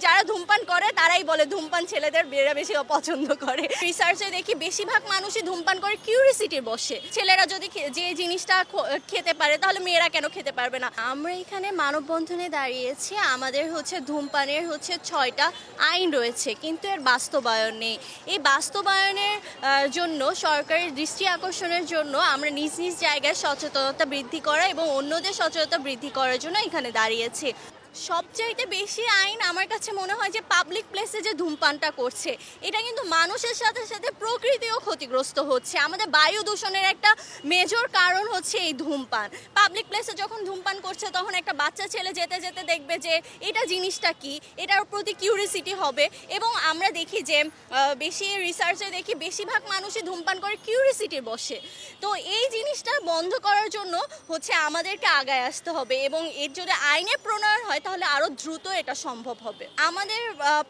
যারা ধূমপান করে তারাই বলে ধূমপান ছেলেদের মেয়েরা বেশি পছন্দ করে। রিসার্চে দেখি বেশিরভাগ মানুষই ধূমপান করে কিউরিসিটির বসে। ছেলেরা যদি যে জিনিসটা খেতে পারে তাহলে মেয়েরা কেন খেতে পারবে না। আমরা এখানে মানববন্ধনে দাঁড়িয়েছি। আমাদের ধূমপানের 6টা আইন রয়েছে, কিন্তু এর বাস্তবায়ন নেই। এই বাস্তবায়নের জন্য সরকারের দৃষ্টি আকর্ষণের জন্য আমরা নিজ নিজ জায়গায় সচেতনতা বৃদ্ধি করা এবং অন্যদের সচেতনতা বৃদ্ধি করার জন্য এখানে দাঁড়িয়েছি। সবচাইতে বেশি আইন আমার কাছে মনে হয় যে পাবলিক প্লেসে যে ধূমপানটা করছে, এটা কিন্তু মানুষের সাথে সাথে প্রকৃতিও ক্ষতিগ্রস্ত হচ্ছে। আমাদের বায়ু দূষণের একটা মেজর কারণ হচ্ছে এই ধূমপান। পাবলিক প্লেসে যখন ধূমপান করছে তখন একটা বাচ্চা ছেলে যেতে যেতে দেখবে যে এটা জিনিসটা কি, এটার প্রতি কিউরিসিটি হবে। এবং আমরা দেখি যে বেশি রিসার্চে দেখি বেশিরভাগ মানুষই ধূমপান করে কিউরিসিটির বসে। তো এই জিনিসটা বন্ধ করার জন্য আমাদেরকে আগায় আসতে হবে এবং এর যদি আইনে প্রণয়ন হয় তাহলে আরো দ্রুত এটা সম্ভব হবে। আমাদের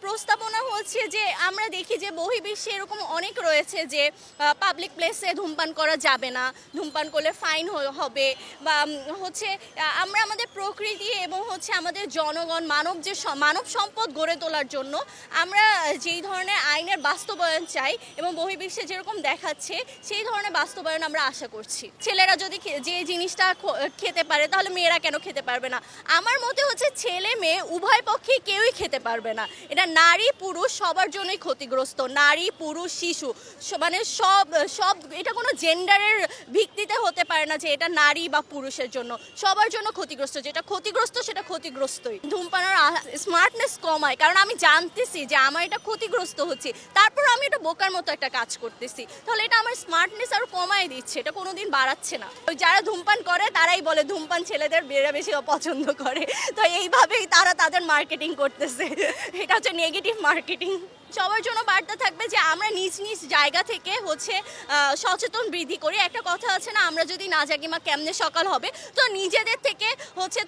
প্রস্তাবনা হচ্ছে যে আমরা দেখি যে বহির্বিশ্বে এরকম অনেক রয়েছে যে পাবলিক প্লেসে ধূমপান করা যাবে না, ধূমপান করলে ফাইন হবে, বা আমরা আমাদের প্রকৃতি এবং আমাদের জনগণ মানব সম্পদ গড়ে তোলার জন্য আমরা যেই ধরনের আইনের বাস্তবায়ন চাই এবং বহির্বিশ্বে যেরকম দেখাচ্ছে সেই ধরনের বাস্তবায়ন আমরা আশা করছি। ছেলেরা যদি যে জিনিসটা খেতে পারে তাহলে মেয়েরা কেন খেতে পারবে না। আমার মতে ছেলে মেয়ে উভয় পক্ষে কেউই খেতে পারবে না। এটা নারী পুরুষ সবার জন্যই ক্ষতিগ্রস্ত। নারী পুরুষ শিশু মানে সব এটা কোনো জেন্ডারের ভিত্তিতে হতে পারে না যে এটা নারী বা পুরুষের জন্য, সবার জন্য ক্ষতিগ্রস্ত। যেটা ক্ষতিগ্রস্ত সেটা ক্ষতিগ্রস্তই। ধূমপানের স্মার্টনেস কমায়, কারণ আমি জানতেছি যে আমার এটা ক্ষতিগ্রস্ত হচ্ছে, তারপর আমি এটা বোকার মতো একটা কাজ করতেছি, তাহলে এটা আমার স্মার্টনেস আরো কমায় দিচ্ছে, এটা কোনোদিন বাড়াচ্ছে না। যারা ধূমপান করে তারাই বলে ধূমপান ছেলেদের মেয়েরা বেশি পছন্দ করে। তো এইভাবেই তারা তাদের মার্কেটিং করতেছে। এটা নেগেটিভ মার্কেটিং। সবার জন্য বার্তা থাকবে যে আমরা নিজ নিজ জায়গা থেকে সচেতন বৃদ্ধি করি। একটা কথা আছে না, আমরা যদি না জাগি মা কেমনে সকাল হবে, তো নিজেদের থেকে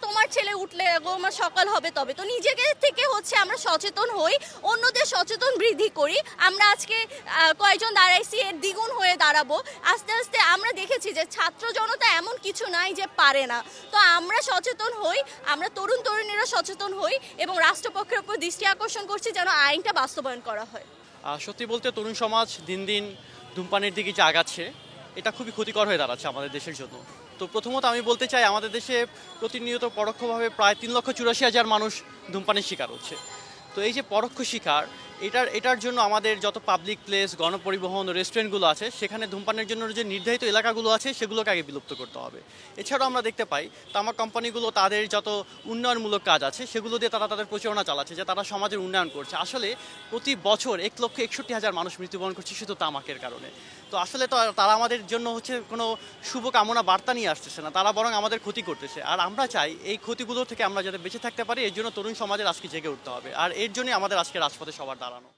তোমার ছেলে উঠলে গো মা সকাল হবে, তবে তো নিজেদের থেকে আমরা সচেতন হই, অন্যদের সচেতন বৃদ্ধি করি। আমরা আজকে কয়েকজন দাঁড়াইছি, এর দ্বিগুণ হয়ে দাঁড়াবো। আস্তে আস্তে আমরা দেখেছি যে ছাত্র জনতা এমন কিছু নাই যে পারে না। তো আমরা সচেতন হই, আমরা তরুণ তরুণীরা সচেতন হই এবং রাষ্ট্রপক্ষের উপর দৃষ্টি আকর্ষণ করছি যেন আইনটা বাস্তবায়ন করা হয়। সত্যি বলতে তরুণ সমাজ দিন দিন ধূমপানের দিকে যে আগাচ্ছে, এটা খুবই ক্ষতিকর হয়ে দাঁড়াচ্ছে আমাদের দেশের জন্য। তো প্রথমত আমি বলতে চাই, আমাদের দেশে প্রতিনিয়ত পরোক্ষভাবে প্রায় 3,84,000 মানুষ ধূমপানের শিকার হচ্ছে। তো এই যে পরোক্ষ শিকার, এটার জন্য আমাদের যত পাবলিক প্লেস, গণপরিবহন, রেস্টুরেন্টগুলো আছে, সেখানে ধূমপানের জন্য যে নির্ধারিত এলাকাগুলো আছে সেগুলোকে আগে বিলুপ্ত করতে হবে। এছাড়াও আমরা দেখতে পাই তামাক কোম্পানিগুলো তাদের যত উন্নয়নমূলক কাজ আছে সেগুলো দিয়ে তারা তাদের প্রচারণা চালাচ্ছে যে তারা সমাজের উন্নয়ন করছে। আসলে প্রতি বছর 1,61,000 মানুষ মৃত্যুবরণ করছে শুধু তামাকের কারণে। তো আসলে তো তারা আমাদের জন্য কোনো শুভ কামনা বার্তা নিয়ে আসতেছে না, তারা বরং আমাদের ক্ষতি করতেছে। আর আমরা চাই এই ক্ষতিগুলো থেকে আমরা যাতে বেঁচে থাকতে পারি, এর জন্য তরুণ সমাজের আজকে জেগে উঠতে হবে। আর এর জন্যই আমাদের আজকে রাজপথে সবার দাঁড়ানো।